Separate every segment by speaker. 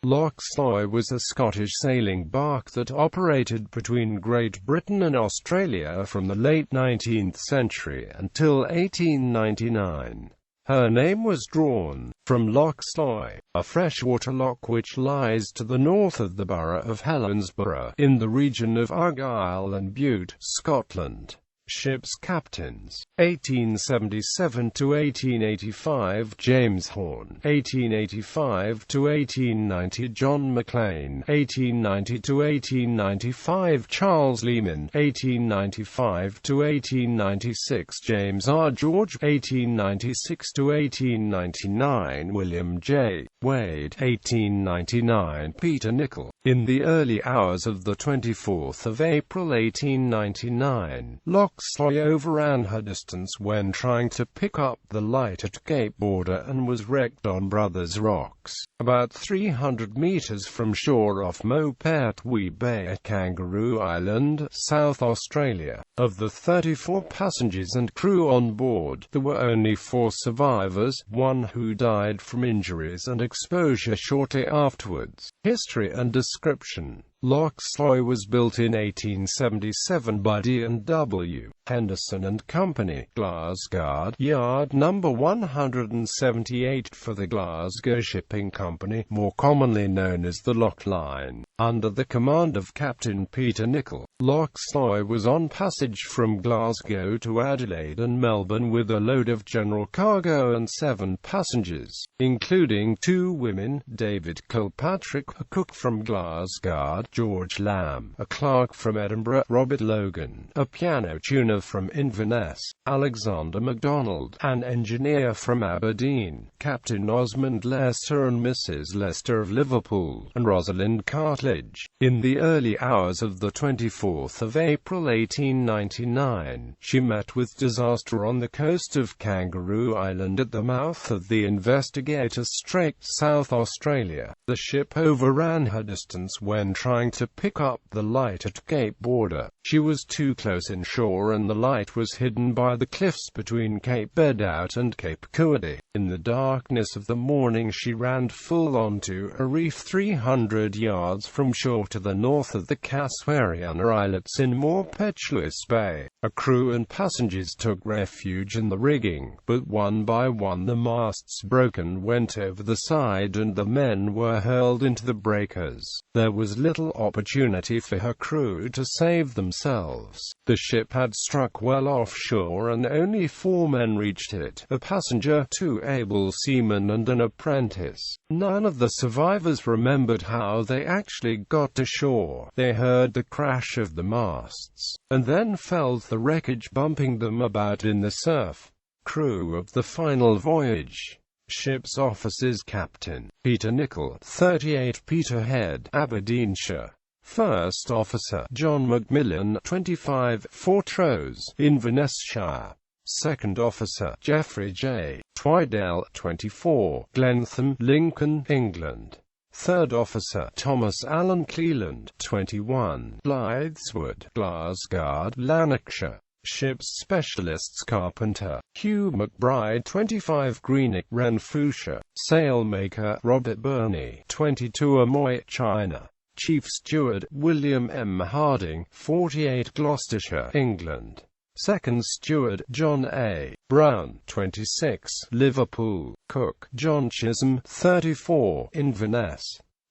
Speaker 1: Loch Sloy was a Scottish sailing barque that operated between Great Britain and Australia from the late 19th century until 1899. Her name was drawn from Loch Sloy, a freshwater loch which lies to the north of the Burgh of Helensburgh, in the region of Argyll and Bute, Scotland. Ships Captains, 1877–1885 James Horne, 1885–1890 John McLean, 1890–1895 Charles Lehman, 1895–1896 James R.George, 1896–1899 William J. Wade, 1899 Peter Nicol. In the early hours of the 24th of April 1899, Loch Sloy overran her distance when trying to pick up the light at Cape Border and was wrecked on Brothers Rocks, about 300 meters from shore off Maupertuis Bay at Kangaroo Island, South Australia. Of the 34 passengers and crew on board, there were only 4 survivors, one who died from injuries and exposure shortly afterwards. History and description. Loch Sloy was built in 1877 by D&W. Henderson and Company, Glasgow, Yard No. 178 for the Glasgow Shipping Company, more commonly known as the Loch Line, under the command of Captain Peter Nicol. Loch Sloy was on passage from Glasgow to Adelaide and Melbourne with a load of general cargo and 7 passengers, including 2 women, David Kilpatrick, a cook from Glasgow, George Lamb, a clerk from Edinburgh, Robert Logan, a piano tuner from Inverness, Alexander MacDonald, an engineer from Aberdeen, Captain Osmond Lester and Mrs. Lester of Liverpool, and Rosalind Cartledge. In the early hours of the 24th of April 1899, she met with disaster on the coast of Kangaroo Island at the mouth of the Investigator Strait, South Australia. The ship overran her distance when trying to pick up the light at Cape Border. She was too close inshore and the light was hidden by the cliffs between Cape Bedout and Cape Coady. In the darkness of the morning she ran full onto a reef 300 yards from shore to the north of the Casuariana Islets in Maupertuis Bay. A crew and passengers took refuge in the rigging, but one by one the masts broke and went over the side and the men were hurled into the breakers. There was little opportunity for her crew to save themselves. The ship had struck well offshore and only 4 men reached it, a passenger, 2 able seamen and an apprentice. None of the survivors remembered how they actually got to shore. They heard the crash of the masts, and then felt the wreckage bumping them about in the surf. Crew of the final voyage. Ship's officers: Captain Peter Nicol, 38, Peterhead, Aberdeenshire. First Officer John McLean, 25, Fortrose, Inverness-shire. Second Officer Geoffrey J. Twydale, 24, Glentham, Lincoln, England. Third Officer Thomas Allen Cleland, 21, Blytheswood, Glasgow, Lanarkshire. Ship's specialists: Carpenter Hugh McBride, 25, Greenock, Renfrewshire. Sailmaker Robert Burney, 22, Amoy, China. Chief Steward William M. Harding, 48, Gloucestershire, England. Second Steward John A. Brown, 26, Liverpool. Cook John Chisholm, 34, Inverness.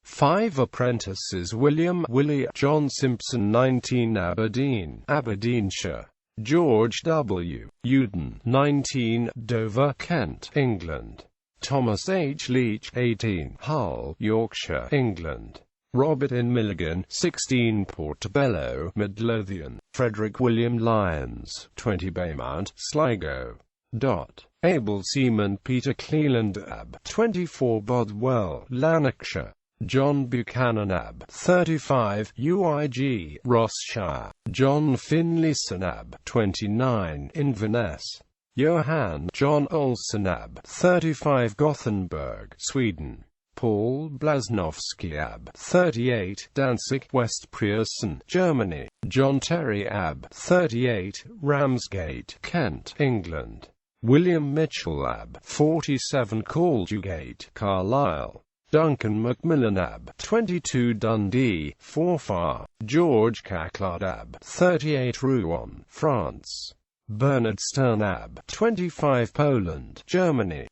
Speaker 1: 5 apprentices: William Willie John Simpson, 19, Aberdeen, Aberdeenshire. George W. Uden, 19, Dover, Kent, England. Thomas H. Leach, 18, Hull, Yorkshire, England. Robert N. Milligan, 16, Portobello, Midlothian. Frederick William Lyons, 20, Baymount, Sligo. Able seaman Peter Cleland Ab, 24, Bodwell, Lanarkshire. John Buchanan Ab, 35, UIG, Rossshire. John Finlayson Ab, 29, Inverness. Johann John Olsen Ab, 35, Gothenburg, Sweden. Paul Blasnowski Ab, 38, Danzig, West Preussen, Germany. John Terry Ab, 38, Ramsgate, Kent, England. William Mitchell Ab, 47, Caldugate, Carlisle. Duncan Macmillan ab. 22 Dundee, Forfar, George Caclard ab. 38 Rouen, France. Bernard Stern ab. 25 Poland, Germany.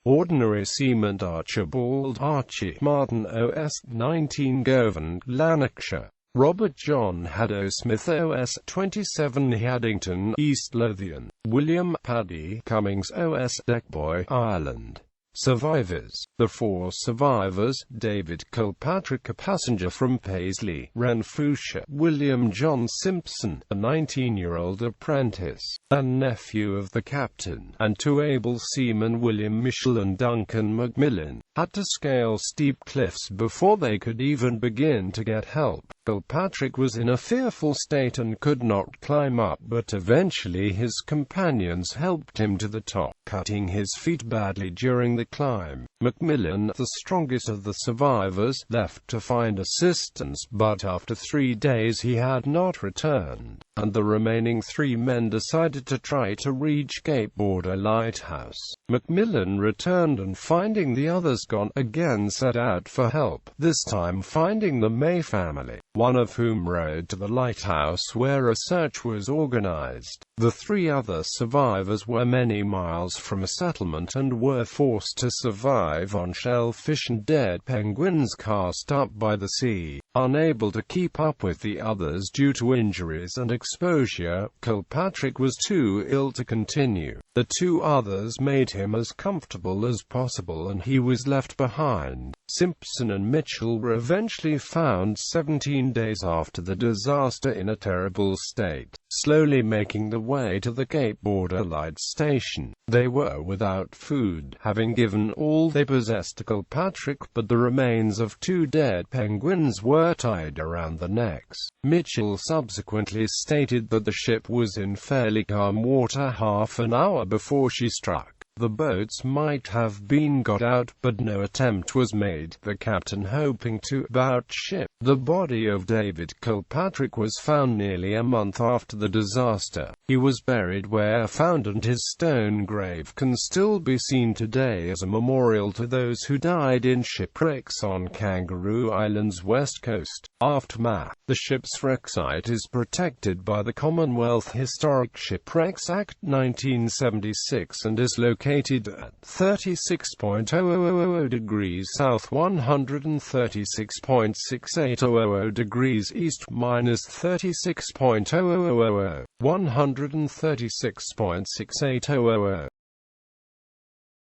Speaker 1: Ordinary Seaman Archibald Archie Martin OS 19 Govan, Lanarkshire. Robert John Haddo Smith OS 27 Haddington, East Lothian. William Paddy Cummings OS Deckboy, Ireland. Survivors. The four survivors: David Kilpatrick, a passenger from Paisley, Renfrewshire; William John Simpson, a 19-year-old apprentice, and nephew of the captain; and two able seamen, William Mitchell and Duncan Macmillan, had to scale steep cliffs before they could even begin to get help. Kilpatrick was in a fearful state and could not climb up, but eventually his companions helped him to the top, cutting his feet badly during the climb. Macmillan, the strongest of the survivors, left to find assistance, but after 3 days he had not returned, and the remaining 3 men decided to try to reach Cape Border Lighthouse. Macmillan returned and, finding the others gone, again set out for help, this time finding the May family, one of whom rode to the lighthouse where a search was organized. The 3 other survivors were many miles from a settlement and were forced to survive on shellfish and dead penguins cast up by the sea. Unable to keep up with the others due to injuries and exposure, Kilpatrick was too ill to continue. The 2 others made him as comfortable as possible and he was left behind. Simpson and Mitchell were eventually found 17 days after the disaster in a terrible state, slowly making the way to the Cape Border Light Station. They were without food, having given all they possessed to Kilpatrick, but the remains of 2 dead penguins were tied around their necks. Mitchell subsequently stated that the ship was in fairly calm water half an hour before she struck. The boats might have been got out, but no attempt was made, the captain hoping to board ship. The body of David Kilpatrick was found nearly a month after the disaster. He was buried where found, and his stone grave can still be seen today as a memorial to those who died in shipwrecks on Kangaroo Island's west coast. Aftermath. The ship's wreck site is protected by the Commonwealth Historic Shipwrecks Act 1976 and is located at 36.0000 degrees south, 136.6800 degrees east, minus 36.0000, 136.6800.